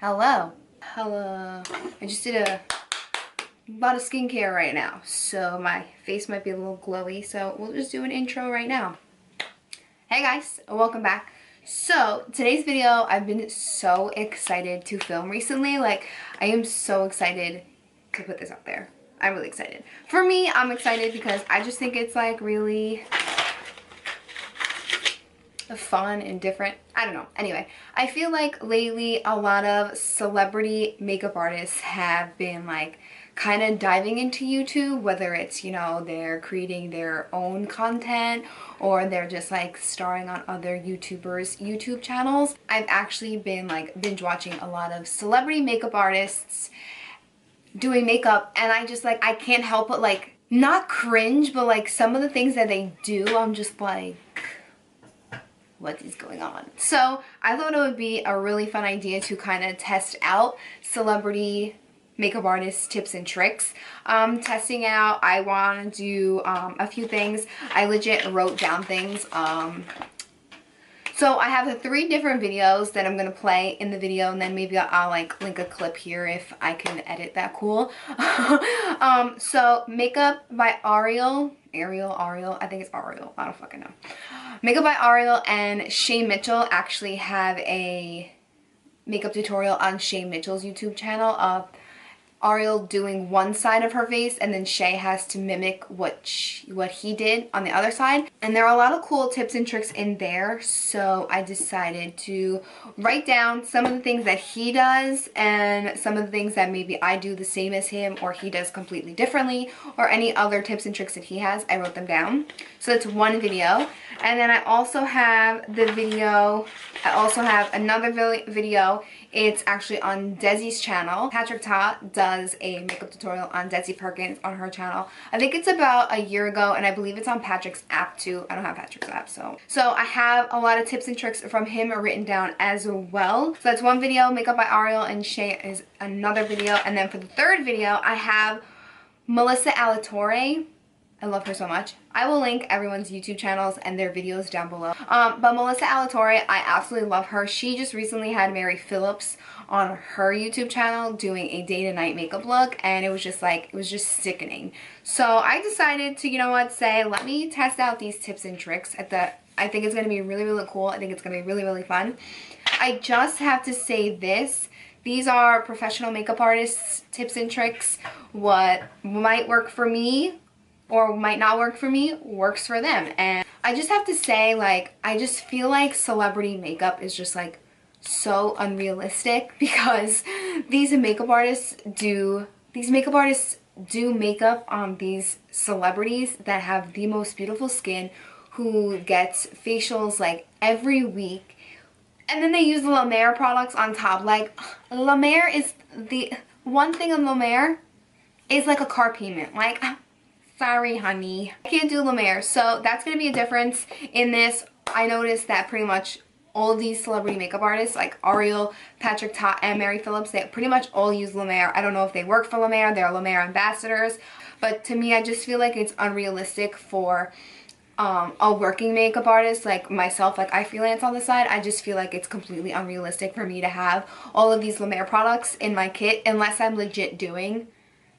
Hello. Hello. I just did a lot of skincare right now, so my face might be a little glowy, so we'll just do an intro right now. Hey guys, welcome back. So today's video, I've been so excited to film recently. Like, I am so excited to put this out there. I'm really excited. For me, I'm excited because I just think it's like really fun and different. I don't know. Anyway, I feel like lately a lot of celebrity makeup artists have been like kind of diving into YouTube, whether it's, you know, they're creating their own content or they're just like starring on other YouTubers' YouTube channels. I've actually been like binge watching a lot of celebrity makeup artists doing makeup, and I just like, I can't help but like not cringe, but like some of the things that they do, I'm just like, what is going on? So I thought it would be a really fun idea to kind of test out celebrity makeup artists tips and tricks. Testing out, I want to do a few things. I legit wrote down things. So I have 3 different videos that I'm going to play in the video, and then maybe I'll like link a clip here if I can edit that cool. So Makeup by Ariel, I think it's Ariel, I don't fucking know. Makeup by Ariel and Shay Mitchell actually have a makeup tutorial on Shay Mitchell's YouTube channel of Ariel doing one side of her face, and then Shay has to mimic what he did on the other side. And there are a lot of cool tips and tricks in there, so I decided to write down some of the things that he does and some of the things that maybe I do the same as him or he does completely differently, or any other tips and tricks that he has. I wrote them down. So it's one video. And then I also have the video, I also have another video. It's actually on DESI's channel. Patrick Ta does a makeup tutorial on Desi Perkins on her channel. I think it's about a year ago, and I believe it's on Patrick's app too. I don't have Patrick's app, so I have a lot of tips and tricks from him written down as well. So that's one video, Makeup by Ariel, and Shay is another video. And then for the third video, I have Melissa Alatore. I love her so much. I will link everyone's YouTube channels and their videos down below. But Melissa Alatore, I absolutely love her. She just recently had Mary Phillips on her YouTube channel doing a day to night makeup look, and it was just like, it was just sickening. So I decided to, you know what, say, let me test out these tips and tricks. I think it's going to be really, really cool. I think it's going to be really, really fun. I just have to say this. These are professional makeup artists' tips and tricks. What might work for me or might not work for me works for them. And I just have to say, like, I just feel like celebrity makeup is just like so unrealistic, because these makeup artists do makeup on these celebrities that have the most beautiful skin, who gets facials like every week, and then they use the La Mer products on top. Like, La Mer is the one thing on La Mer is like a car payment. Like, sorry, honey, I can't do La Mer. So that's going to be a difference in this. I noticed that pretty much all of these celebrity makeup artists, like Ariel, Patrick Ta, and Mary Phillips, they pretty much all use La Mer. I don't know if they work for La Mer, they're La Mer ambassadors. But to me, I just feel like it's unrealistic for a working makeup artist like myself. Like, I freelance on the side. I just feel like it's completely unrealistic for me to have all of these La Mer products in my kit unless I'm legit doing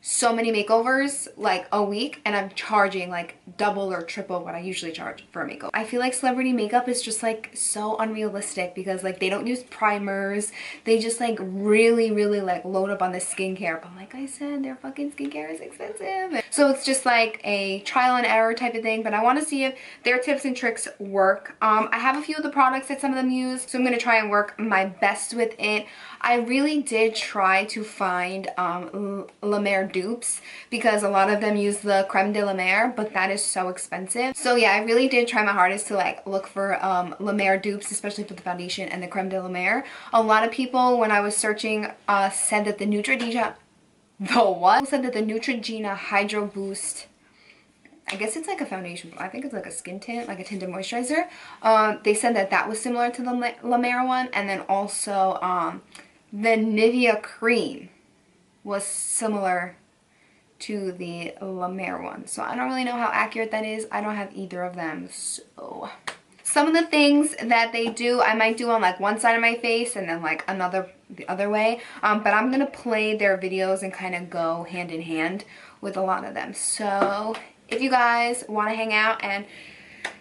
so many makeovers like a week and I'm charging like double or triple what I usually charge for a makeover. I feel like celebrity makeup is just like so unrealistic, because like they don't use primers. They just like really like load up on the skincare, but like I said, their fucking skincare is expensive. So it's just like a trial and error type of thing, but I want to see if their tips and tricks work. I have a few of the products that some of them use, so I'm going to try and work my best with it. I really did try to find La Mer dupes, because a lot of them use the creme de la mer, but that is so expensive. So yeah, I really did try my hardest to like look for La Mer dupes, especially for the foundation and the creme de la mer. A lot of people, when I was searching, said that the Neutrogena Hydro Boost, I guess it's like a foundation, I think it's like a skin tint, like a tinted moisturizer. They said that that was similar to the La Mer one, and then also the Nivea cream was similar to the La Mer one. So I don't really know how accurate that is. I don't have either of them. So some of the things that they do, I might do on like one side of my face and then like another the other way. But I'm gonna play their videos and kind of go hand in hand with a lot of them. So if you guys want to hang out and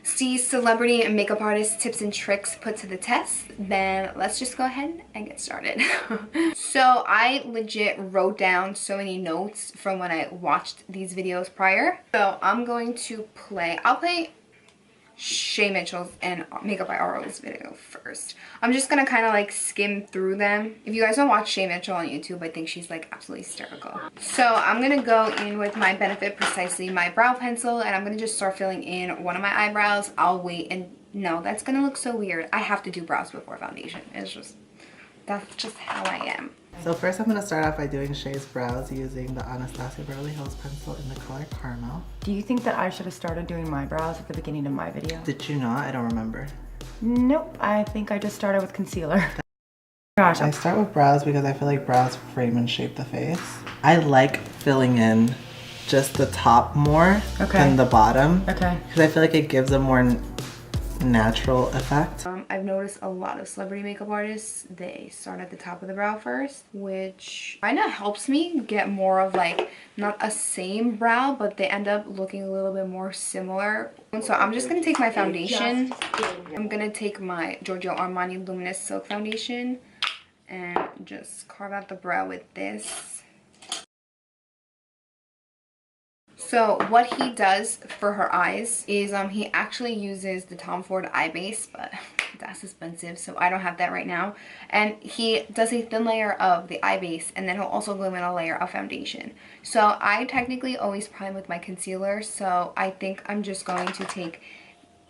see celebrity and makeup artist tips and tricks put to the test, then let's just go ahead and get started. So I legit wrote down so many notes from when I watched these videos prior. So I'm going to I'll play Shay Mitchell's and Makeup by Ariel's video first. I'm just gonna kind of like skim through them. If you guys don't watch Shay Mitchell on YouTube, I think she's like absolutely hysterical. So I'm gonna go in with my Benefit Precisely my brow pencil, and I'm gonna just start filling in one of my eyebrows. I'll wait, and no, that's gonna look so weird. I have to do brows before foundation. That's just how I am. So first I'm going to start off by doing Shay's brows using the Anastasia Beverly Hills pencil in the color Caramel. Do you think that I should have started doing my brows at the beginning of my video? Did you not? I don't remember. Nope, I think I just started with concealer. Gosh, I start with brows because I feel like brows frame and shape the face. I like filling in just the top more than the bottom. Okay. Because I feel like it gives a more natural effect. I've noticed a lot of celebrity makeup artists, they start at the top of the brow first, which kind of helps me get more of like, not a same brow, but they end up looking a little bit more similar. So I'm just going to take my foundation. I'm going to take my Giorgio Armani Luminous Silk Foundation and just carve out the brow with this. So what he does for her eyes is he actually uses the Tom Ford eye base, but that's expensive, so I don't have that right now. And he does a thin layer of the eye base, and then he'll also glue in a layer of foundation. So I technically always prime with my concealer, so I think I'm just going to take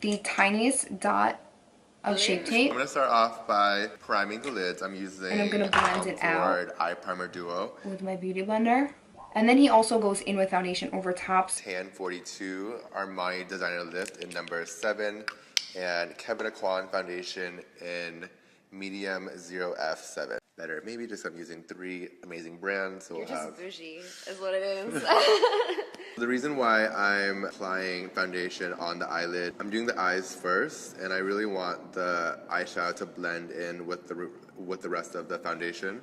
the tiniest dot of Shape Tape. I'm going to start off by priming the lids. I'm using and I'm going to blend it out Ford Eye Primer Duo with my Beauty Blender. And then he also goes in with foundation over top. Tan 42 Armani Designer Lift in number 7, and Kevin Aquan foundation in medium 0F7. Better. Maybe just I'm using 3 amazing brands. So You're we'll just bougie, is what it is. The reason why I'm applying foundation on the eyelid, I'm doing the eyes first, and I really want the eyeshadow to blend in with the rest of the foundation.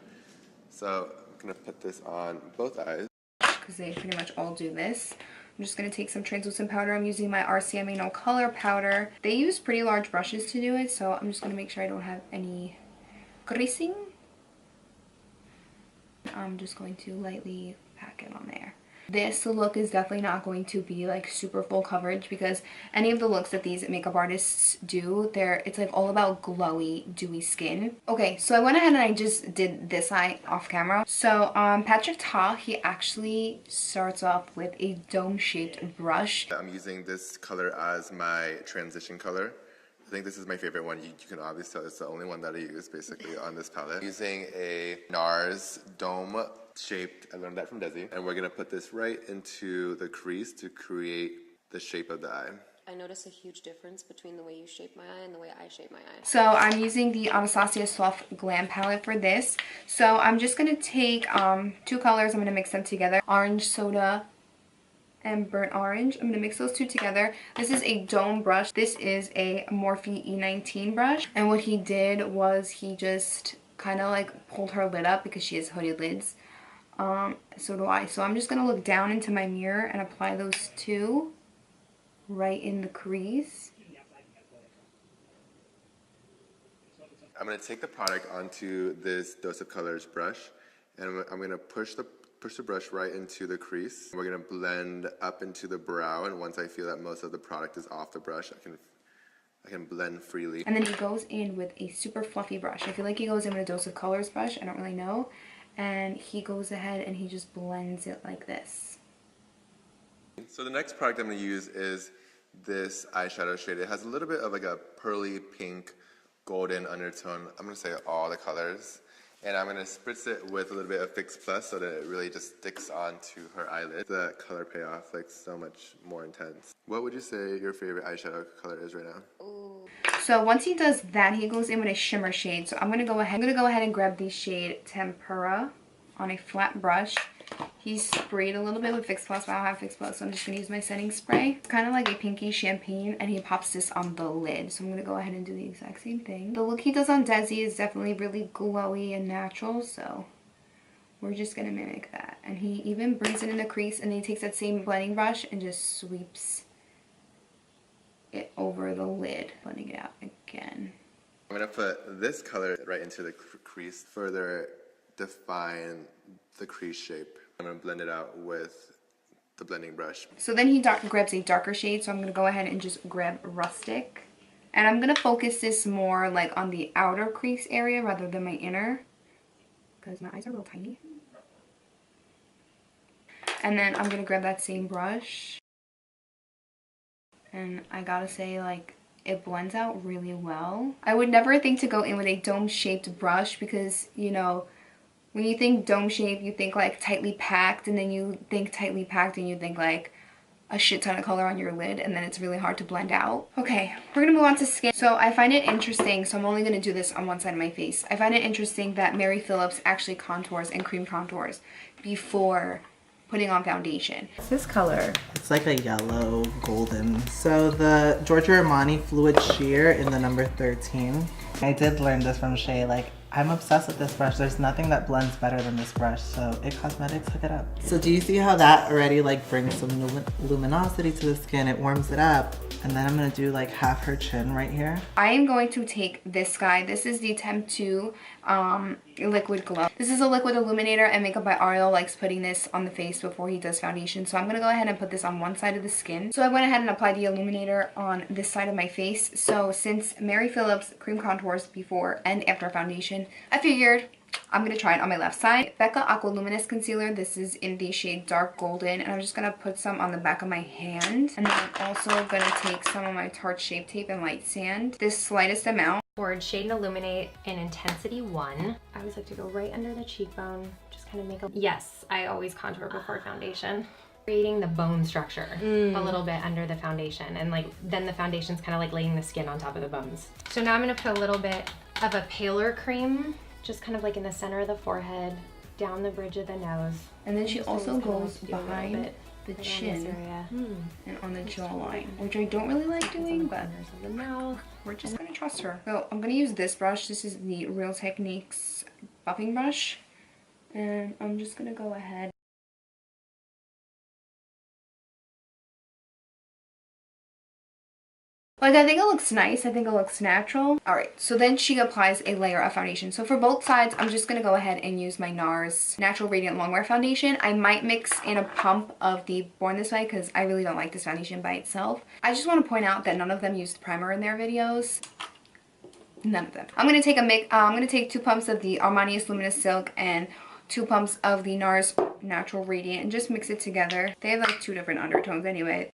So I'm gonna put this on both eyes, because they pretty much all do this. I'm just going to take some translucent powder. I'm using my RCMA No Color powder. They use pretty large brushes to do it, so I'm just going to make sure I don't have any creasing. I'm just going to lightly pack it on there. This look is definitely not going to be like super full coverage, because any of the looks that these makeup artists do, it's like all about glowy, dewy skin. Okay, so I went ahead and I just did this eye off camera. So Patrick Ta, he actually starts off with a dome-shaped brush. I'm using this color as my transition color. I think this is my favorite one. You can obviously tell it's the only one that I use basically on this palette. Using a NARS dome shaped, I learned that from DESI. And we're gonna put this right into the crease to create the shape of the eye. I notice a huge difference between the way you shape my eye and the way I shape my eye. So I'm using the Anastasia Soft Glam palette for this. So I'm just gonna take 2 colors, I'm gonna mix them together. Orange Soda and Burnt Orange. I'm gonna mix those 2 together. This is a dome brush. This is a Morphe E19 brush. And what he did was he just kind of like pulled her lid up because she has hooded lids. So do I. So I'm just gonna look down into my mirror and apply those 2 right in the crease. I'm going to take the product onto this Dose of Colors brush, and I'm going to push the brush right into the crease. We're going to blend up into the brow, and once I feel that most of the product is off the brush, I can blend freely. And then he goes in with a super fluffy brush. I feel like he goes in with a Dose of Colors brush. I don't really know. And he goes ahead and he just blends it like this. So the next product I'm going to use is this eyeshadow shade. It has a little bit of like a pearly pink golden undertone. I'm going to say all the colors. And I'm going to spritz it with a little bit of Fix Plus so that it really just sticks onto her eyelid. The color payoff like so much more intense. What would you say your favorite eyeshadow color is right now? Ooh. So once he does that, he goes in with a shimmer shade. So I'm going to go ahead and grab the shade Tempera on a flat brush. he sprayed a little bit with Fix Plus, but I don't have Fix Plus, so I'm just going to use my setting spray. It's kind of like a pinky champagne, and he pops this on the lid. So I'm going to go ahead and do the exact same thing. The look he does on DESI is definitely really glowy and natural, so we're just going to mimic that. And he even brings it in the crease, and then he takes that same blending brush and just sweeps it over the lid, blending it out again. I'm going to put this color right into the crease, further define the crease shape. I'm going to blend it out with the blending brush. So then he grabs a darker shade, so I'm going to go ahead and just grab Rustic. And I'm going to focus this more like on the outer crease area rather than my inner, because my eyes are real tiny. And then I'm going to grab that same brush. And I gotta say, like, it blends out really well. I would never think to go in with a dome-shaped brush because, you know, when you think dome shape, you think like tightly packed, and then you think tightly packed and you think like a shit ton of color on your lid, and then it's really hard to blend out. Okay, we're gonna move on to skin. So I find it interesting, so I'm only gonna do this on one side of my face. I find it interesting that Mary Phillips actually contours and cream contours before putting on foundation. What's this color? It's like a yellow golden. So the Giorgio Armani Fluid Sheer in the number 13. I did learn this from Shay. Like, I'm obsessed with this brush. There's nothing that blends better than this brush. So It Cosmetics, hook it up. So do you see how that already like brings some luminosity to the skin? It warms it up. And then I'm gonna do like half her chin right here. I am going to take this guy. This is the Temp 2 Liquid Glow. This is a liquid illuminator, and Makeup by Ariel likes putting this on the face before he does foundation. So I'm gonna go ahead and put this on one side of the skin. So I went ahead and applied the illuminator on this side of my face. So since Mary Phillips cream contours before and after foundation, I figured I'm going to try it on my left side. Becca Aqua Luminous Concealer. This is in the shade Dark Golden. And I'm just going to put some on the back of my hand. And then I'm also going to take some of my Tarte Shape Tape and Light Sand. This slightest amount. For Shade and Illuminate in Intensity 1. I always like to go right under the cheekbone. Just kind of make a... Yes, I always contour before foundation. Creating the bone structure a little bit under the foundation. And like then the foundation's kind of like laying the skin on top of the bones. So now I'm going to put a little bit of a paler cream. Just kind of like in the center of the forehead, down the bridge of the nose. And then she also goes behind the chin area. and on the jawline, which I don't really like doing, but of the mouth. we're just gonna trust her. So I'm gonna use this brush. This is the Real Techniques buffing brush, and I'm just gonna go ahead. Like, I think it looks nice. I think it looks natural. Alright, so then she applies a layer of foundation. So for both sides, I'm just going to go ahead and use my NARS Natural Radiant Longwear Foundation. I might mix in a pump of the Born This Way because I really don't like this foundation by itself. I just want to point out that none of them used primer in their videos. None of them. I'm going to take 2 pumps of the Armani's Luminous Silk and 2 pumps of the NARS Natural Radiant and just mix it together. They have like 2 different undertones anyway.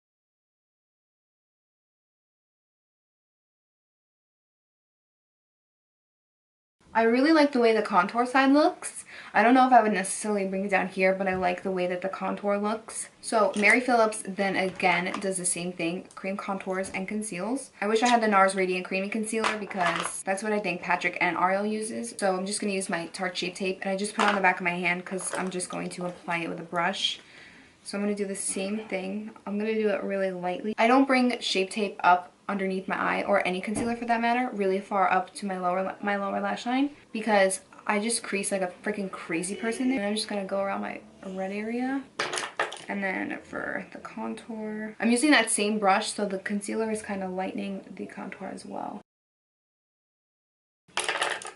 I really like the way the contour side looks. I don't know if I would necessarily bring it down here, but I like the way that the contour looks. So Mary Phillips then again does the same thing, cream contours and conceals. I wish I had the NARS Radiant Creamy Concealer because that's what I think Patrick and Ariel uses. So I'm just going to use my Tarte Shape Tape, and I just put it on the back of my hand because I'm just going to apply it with a brush. So I'm going to do the same thing. I'm going to do it really lightly. I don't bring Shape Tape up underneath my eye, or any concealer for that matter, really far up to my lower lash line, because I just crease like a freaking crazy person there. And I'm just gonna go around my red area. And then for the contour, I'm using that same brush, so the concealer is kind of lightening the contour as well.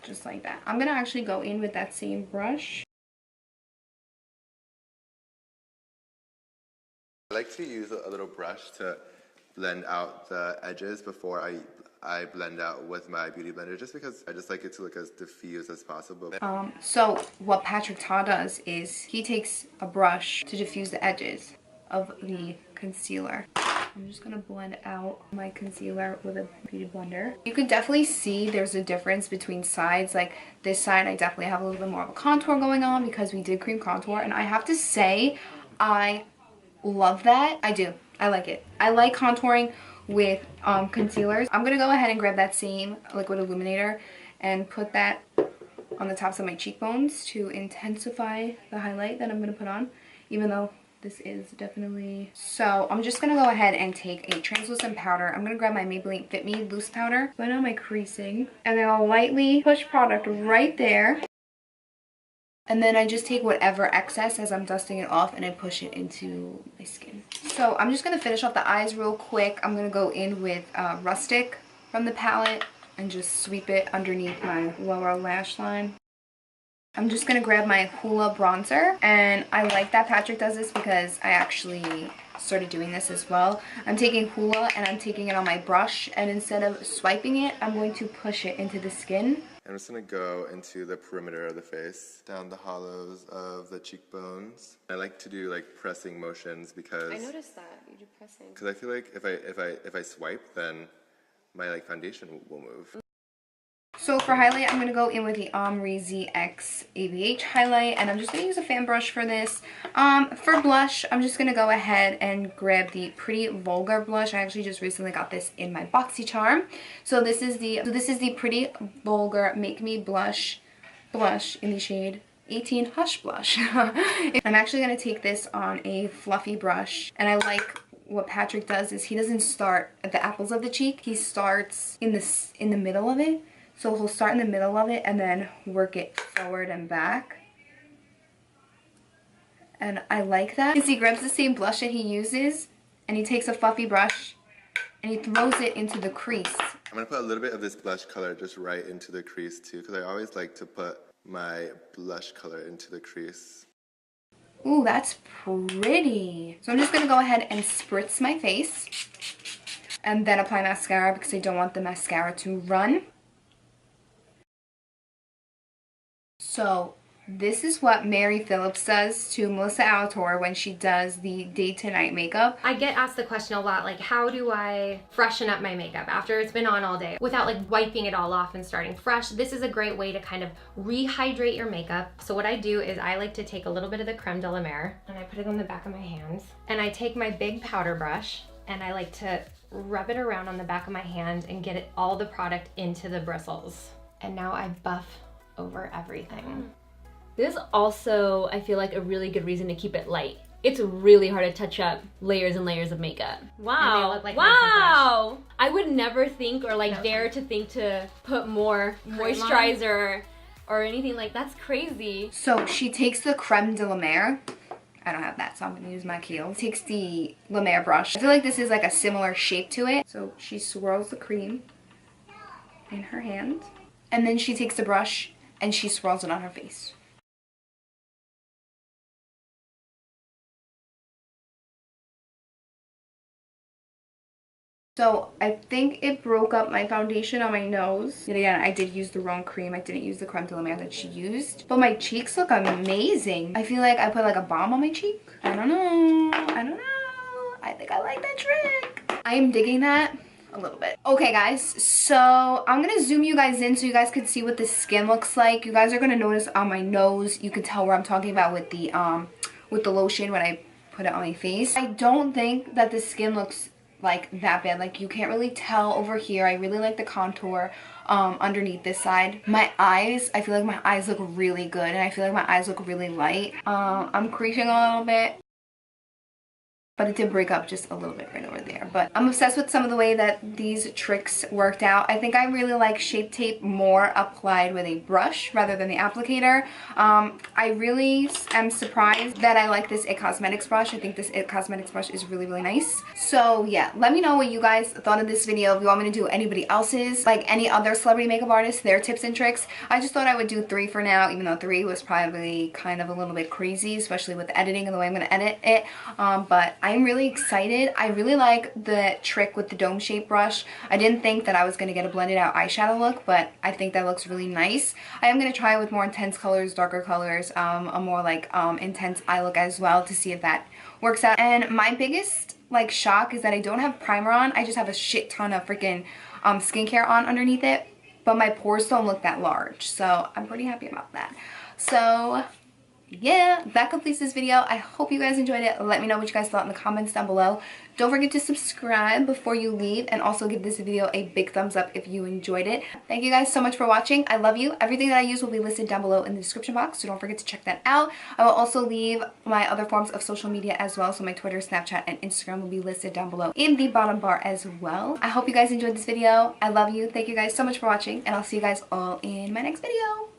Just like that. I'm gonna actually go in with that same brush. I like to use a little brush to blend out the edges before I blend out with my beauty blender, just because I just like it to look as diffused as possible. So what Patrick Ta does is he takes a brush to diffuse the edges of the concealer. I'm just gonna blend out my concealer with a beauty blender. You can definitely see there's a difference between sides. Like this side, I definitely have a little bit more of a contour going on because we did cream contour, and I have to say I love that. I do. I like it. I like contouring with concealers. I'm gonna go ahead and grab that same liquid illuminator and put that on the tops of my cheekbones to intensify the highlight that I'm gonna put on. even though this is definitely... So I'm just gonna go ahead and take a translucent powder. I'm gonna grab my Maybelline Fit Me loose powder, blend out my creasing, and then I'll lightly push product right there. And then I just take whatever excess as I'm dusting it off and I push it into my skin. So I'm just gonna finish off the eyes real quick. I'm gonna go in with Rustic from the palette and just sweep it underneath my lower lash line. I'm just gonna grab my Hoola bronzer, and I like that Patrick does this because I actually started doing this as well. I'm taking Hoola and I'm taking it on my brush, and instead of swiping it, I'm going to push it into the skin. I'm just gonna go into the perimeter of the face, down the hollows of the cheekbones. I like to do like pressing motions because I noticed that you do pressing. because I feel like if I swipe, then my like foundation will move. So for highlight, I'm going to go in with the Omri ZX ABH highlight, and I'm just going to use a fan brush for this. For blush, I'm just going to go ahead and grab the Pretty Vulgar blush. I actually just recently got this in my BoxyCharm. So this is the Pretty Vulgar Make Me Blush in the shade 18 Hush Blush. I'm actually going to take this on a fluffy brush, and I like what Patrick does is he doesn't start at the apples of the cheek. He starts in the middle of it. So he'll start in the middle of it and then work it forward and back. And I like that because he grabs the same blush that he uses and he takes a fluffy brush and he throws it into the crease. I'm gonna put a little bit of this blush color just right into the crease too, because I always like to put my blush color into the crease. Ooh, that's pretty. So I'm just gonna go ahead and spritz my face and then apply mascara because I don't want the mascara to run. So this is what Mary Phillips does to Melissa Alatore when she does the day to night makeup. I get asked the question a lot, like how do I freshen up my makeup after it's been on all day without like wiping it all off and starting fresh? This is a great way to kind of rehydrate your makeup. So what I do is I like to take a little bit of the creme de la mer and I put it on the back of my hands, and I take my big powder brush and I like to rub it around on the back of my hand and get all the product into the bristles. And now I buff over everything. This is also, I feel like, a really good reason to keep it light. It's really hard to touch up layers and layers of makeup. Wow. And they look like wow. I would never think or like dare to think to put more moisturizer or anything like that's crazy. So she takes the creme de la mer. I don't have that, so I'm gonna use my Keel. Takes the La Mer brush. I feel like this is like a similar shape to it. So she swirls the cream in her hand, and then she takes the brush and she swirls it on her face. So I think it broke up my foundation on my nose. Yet again, I did use the wrong cream. I didn't use the creme de la mer that she used. But my cheeks look amazing. I feel like I put like a balm on my cheek. I don't know. I think I like that trick. I am digging that a little bit. Okay guys, so I'm gonna zoom you guys in so you guys can see what the skin looks like. You guys are gonna notice on my nose, you can tell where I'm talking about with the lotion when I put it on my face. I don't think that the skin looks like that bad. Like you can't really tell over here. I really like the contour underneath this side. My eyes, I feel like my eyes look really good, and I feel like my eyes look really light. I'm creasing a little bit, but it did break up just a little bit right over there. But I'm obsessed with some of the way that these tricks worked out. I think I really like Shape Tape more applied with a brush rather than the applicator. I really am surprised that I like this IT Cosmetics brush. I think this IT Cosmetics brush is really, really nice. So yeah, let me know what you guys thought of this video. If you want me to do anybody else's, like any other celebrity makeup artists, their tips and tricks. I just thought I would do 3 for now, even though 3 was probably kind of a little bit crazy, especially with the editing and the way I'm going to edit it. But I'm really excited. I really like the trick with the dome shape brush. I didn't think that I was going to get a blended out eyeshadow look, but I think that looks really nice. I am going to try it with more intense colors, darker colors, a more like intense eye look as well to see if that works out. And my biggest like shock is that I don't have primer on. I just have a shit ton of freaking skincare on underneath it, but my pores don't look that large, so I'm pretty happy about that. So yeah, that completes this video. I hope you guys enjoyed it. Let me know what you guys thought in the comments down below. Don't forget to subscribe before you leave, and also give this video a big thumbs up if you enjoyed it. Thank you guys so much for watching. I love you. Everything that I use will be listed down below in the description box, so don't forget to check that out. I will also leave my other forms of social media as well, so my Twitter, Snapchat, and Instagram will be listed down below in the bottom bar as well. I hope you guys enjoyed this video. I love you. Thank you guys so much for watching, and I'll see you guys all in my next video.